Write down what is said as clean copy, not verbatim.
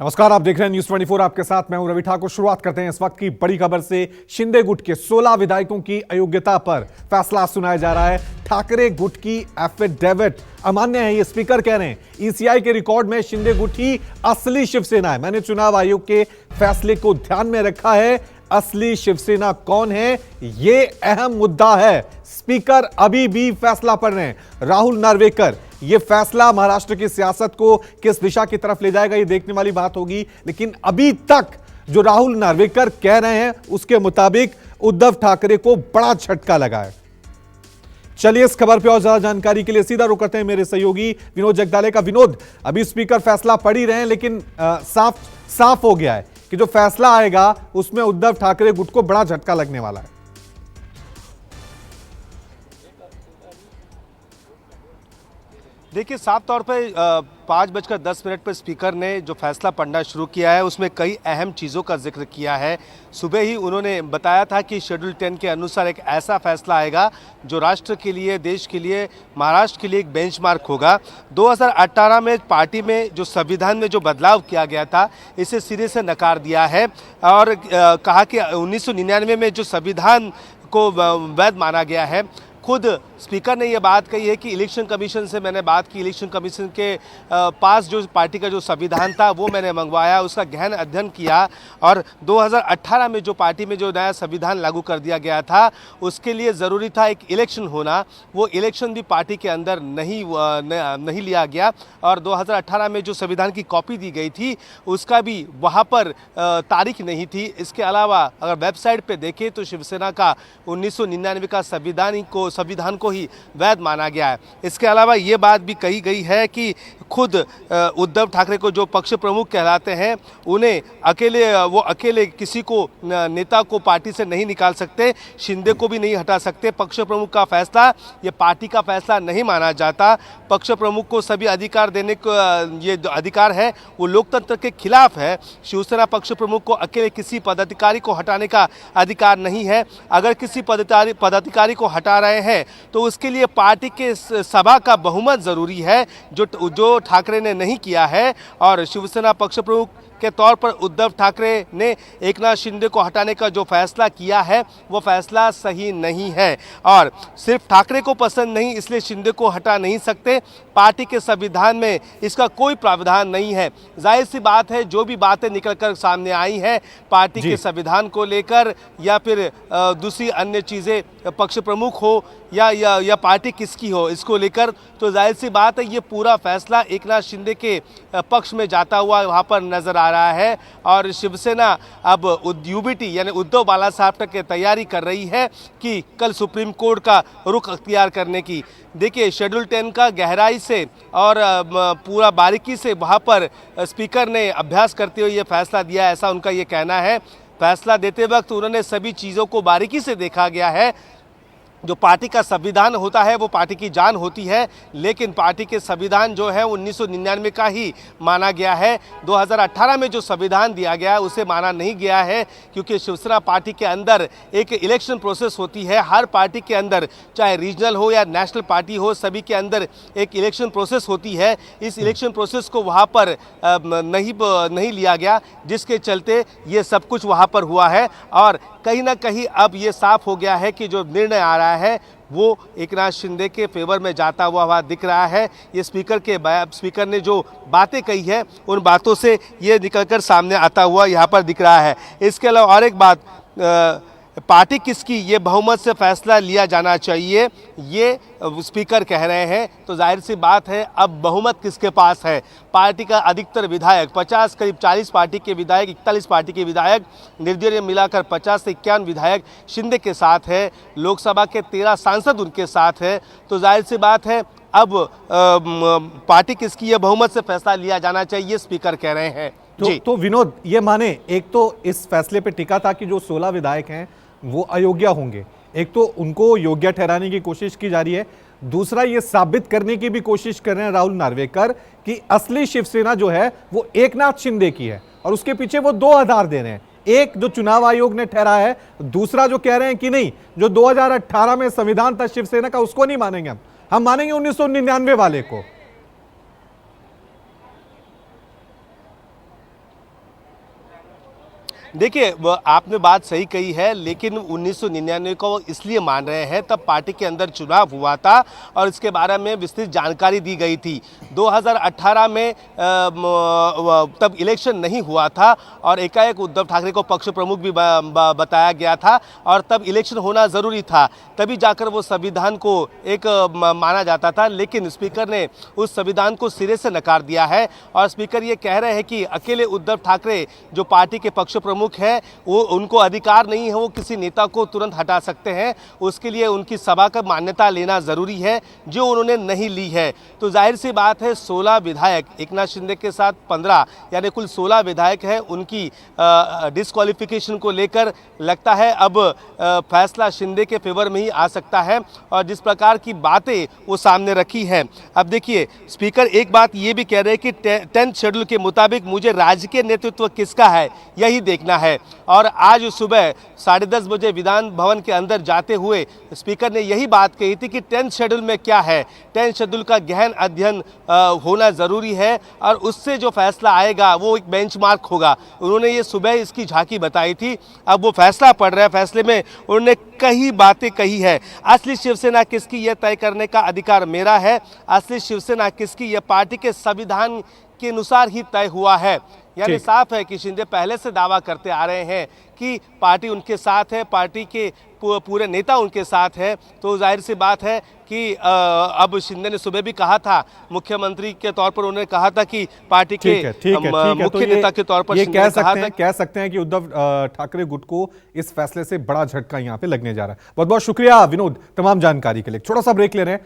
नमस्कार, आप देख रहे हैं न्यूज 24। आपके साथ मैं हूं रवि ठाकुर। शुरुआत करते हैं इस वक्त की बड़ी खबर से। शिंदे गुट के 16 विधायकों की अयोग्यता पर फैसला सुनाया जा रहा है। ठाकरे गुट की एफिडेविट अमान्य है, ये स्पीकर कह रहे हैं। ईसीआई के रिकॉर्ड में शिंदे गुट ही असली शिवसेना है। मैंने चुनाव आयोग के फैसले को ध्यान में रखा है। असली शिवसेना कौन है, यह अहम मुद्दा है। स्पीकर अभी भी फैसला पढ़ रहे हैं। राहुल नार्वेकर, यह फैसला महाराष्ट्र की सियासत को किस दिशा की तरफ ले जाएगा, यह देखने वाली बात होगी। लेकिन अभी तक जो राहुल नार्वेकर कह रहे हैं उसके मुताबिक उद्धव ठाकरे को बड़ा झटका लगा है। चलिए इस खबर पे और ज्यादा जानकारी के लिए सीधा रुक करते हैं मेरे सहयोगी विनोद जगदाले का। विनोद, अभी स्पीकर फैसला पढ़ ही रहे हैं, लेकिन साफ हो गया है कि जो फैसला आएगा उसमें उद्धव ठाकरे गुट को बड़ा झटका लगने वाला है। देखिए, साफ तौर पे 5:10 पर स्पीकर ने जो फैसला पढ़ना शुरू किया है उसमें कई अहम चीज़ों का जिक्र किया है। सुबह ही उन्होंने बताया था कि शेड्यूल 10 के अनुसार एक ऐसा फैसला आएगा जो राष्ट्र के लिए, देश के लिए, महाराष्ट्र के लिए एक बेंचमार्क होगा। 2018 में पार्टी में जो संविधान में जो बदलाव किया गया था, इसे सिरे से नकार दिया है और कहा कि 1999 में जो संविधान को वैध माना गया है। खुद स्पीकर ने यह बात कही है कि इलेक्शन कमीशन से मैंने बात की, इलेक्शन कमीशन के पास जो पार्टी का जो संविधान था वो मैंने मंगवाया, उसका गहन अध्ययन किया और 2018 में जो पार्टी में जो नया संविधान लागू कर दिया गया था उसके लिए ज़रूरी था एक इलेक्शन होना। वो इलेक्शन भी पार्टी के अंदर नहीं लिया गया और 2018 में जो संविधान की कॉपी दी गई थी उसका भी वहाँ पर तारीख नहीं थी। इसके अलावा अगर वेबसाइट पर देखें तो शिवसेना का 1999 का संविधान को ही वैध माना गया है। इसके अलावा ये बात भी कही गई है कि खुद उद्धव ठाकरे को जो पक्ष प्रमुख कहलाते हैं उन्हें अकेले किसी को नेता को पार्टी से नहीं निकाल सकते, शिंदे को भी नहीं हटा सकते। पक्ष प्रमुख का फैसला ये पार्टी का फैसला नहीं माना जाता। पक्ष प्रमुख को सभी अधिकार देने को ये जो अधिकार है वो लोकतंत्र के खिलाफ है। शिवसेना पक्ष प्रमुख को अकेले किसी पदाधिकारी को हटाने का अधिकार नहीं है। अगर किसी पदाधिकारी को हटा रहे हैं तो उसके लिए पार्टी के सभा का बहुमत जरूरी है, जो ठाकरे ने नहीं किया है। और शिवसेना पक्ष प्रमुख के तौर पर उद्धव ठाकरे ने एकनाथ शिंदे को हटाने का जो फैसला किया है वो फैसला सही नहीं है और सिर्फ ठाकरे को पसंद नहीं इसलिए शिंदे को हटा नहीं सकते। पार्टी के संविधान में इसका कोई प्रावधान नहीं है। जाहिर सी बात है, जो भी बातें निकलकर सामने आई हैं पार्टी के संविधान को लेकर या फिर दूसरी अन्य चीज़ें, पक्ष प्रमुख हो या पार्टी किसकी हो, इसको लेकर, तो जाहिर सी बात है ये पूरा फैसला एकनाथ शिंदे के पक्ष में जाता हुआ वहाँ पर नजर आ रहा है। और शिवसेना अब यूबीटी यानी उद्धव बाला साहब तक की तैयारी कर रही है कि कल सुप्रीम कोर्ट का रुख अख्तियार करने की। देखिए, शेड्यूल 10 का गहराई से और पूरा बारीकी से वहाँ पर स्पीकर ने अभ्यास करते हुए ये फैसला दिया, ऐसा उनका ये कहना है। फैसला देते वक्त उन्होंने सभी चीज़ों को बारीकी से देखा गया है। जो पार्टी का संविधान होता है वो पार्टी की जान होती है, लेकिन पार्टी के संविधान जो है 1999 का ही माना गया है। 2018 में जो संविधान दिया गया है उसे माना नहीं गया है, क्योंकि शिवसेना पार्टी के अंदर एक इलेक्शन प्रोसेस होती है। हर पार्टी के अंदर, चाहे रीजनल हो या नेशनल पार्टी हो, सभी के अंदर एक इलेक्शन प्रोसेस होती है। इस इलेक्शन प्रोसेस को वहाँ पर नहीं लिया गया, जिसके चलते ये सब कुछ वहाँ पर हुआ है। और कहीं ना कहीं अब ये साफ हो गया है कि जो निर्णय आ रहा है वो एकनाथ शिंदे के फेवर में जाता हुआ दिख रहा है। ये स्पीकर ने जो बातें कही है उन बातों से ये निकलकर सामने आता हुआ यहाँ पर दिख रहा है। इसके अलावा और एक बात, पार्टी किसकी, ये बहुमत से फैसला लिया जाना चाहिए, ये स्पीकर कह रहे हैं। तो जाहिर सी बात है अब बहुमत किसके पास है। पार्टी का अधिकतर विधायक 50, करीब 40 पार्टी के विधायक, 41 पार्टी के विधायक, निर्दलीय मिलाकर 50 से 51 विधायक शिंदे के साथ है। लोकसभा के 13 सांसद उनके साथ है। तो जाहिर सी बात है अब पार्टी किसकी, ये बहुमत से फैसला लिया जाना चाहिए, स्पीकर कह रहे हैं। तो विनोद, ये माने, एक तो इस फैसले पे टिका था कि जो 16 विधायक हैं वो अयोग्य होंगे, एक तो उनको योग्य ठहराने की कोशिश की जा रही है, दूसरा ये साबित करने की भी कोशिश कर रहे हैं राहुल नार्वेकर कि असली शिवसेना जो है वो एकनाथ शिंदे की है, और उसके पीछे वो दो आधार दे रहे हैं। एक जो चुनाव आयोग ने ठहरा है, दूसरा जो कह रहे हैं कि नहीं, जो 2018 में संविधान था शिवसेना का उसको नहीं मानेंगे, हम मानेंगे 1999 वाले को। देखिए आपने बात सही कही है, लेकिन 1999 को वो इसलिए मान रहे हैं तब पार्टी के अंदर चुनाव हुआ था और इसके बारे में विस्तृत जानकारी दी गई थी। 2018 में तब इलेक्शन नहीं हुआ था और एकाएक उद्धव ठाकरे को पक्ष प्रमुख भी बताया गया था और तब इलेक्शन होना ज़रूरी था, तभी जाकर वो संविधान को एक माना जाता था। लेकिन स्पीकर ने उस संविधान को सिरे से नकार दिया है और स्पीकर ये कह रहे हैं कि अकेले उद्धव ठाकरे जो पार्टी के पक्ष प्रमुख है वो उनको अधिकार नहीं है, वो किसी नेता को तुरंत हटा सकते हैं, उसके लिए उनकी सभा का मान्यता लेना ज़रूरी है जो उन्होंने नहीं ली है। तो जाहिर सी बात है 16 विधायक एकनाथ शिंदे के साथ 15 यानी कुल 16 विधायक हैं, उनकी डिस्क्वालिफिकेशन को लेकर लगता है अब फैसला शिंदे के फेवर में ही आ सकता है और जिस प्रकार की बातें वो सामने रखी हैं। अब देखिए स्पीकर एक बात ये भी कह रहे हैं कि 10th शेड्यूल के मुताबिक मुझे राजकीय नेतृत्व किसका है यही देखना है और आज सुबह 10:30 बजे विधान भवन के अंदर जाते हुए स्पीकर ने यही बात कही थी कि 10th शेड्यूल में क्या है, 10th शेड्यूल का गहन अध्ययन होना ज़रूरी है और उससे जो फैसला आएगा वो एक बेंचमार्क होगा। उन्होंने ये सुबह इसकी झांकी बताई थी, अब वो फैसला पड़ रहा है, फैसले में उन्होंने कई बातें कही है। असली शिवसेना किसकी यह तय करने का अधिकार मेरा है, असली शिवसेना किसकी यह पार्टी के संविधान के अनुसार ही तय हुआ है। यानी साफ है कि शिंदे पहले से दावा करते आ रहे हैं कि पार्टी उनके साथ है, पार्टी के पूरे नेता उनके साथ है। तो जाहिर सी बात है कि अब शिंदे ने सुबह भी कहा था, मुख्यमंत्री के तौर पर उन्होंने कहा था कि पार्टी के मुख्य नेता के तौर पर कह सकते हैं कि उद्धव ठाकरे गुट को इस फैसले से बड़ा झटका यहां पे लगने जा रहा है। बहुत बहुत शुक्रिया विनोद तमाम जानकारी के लिए। छोटा सा ब्रेक ले रहे हैं।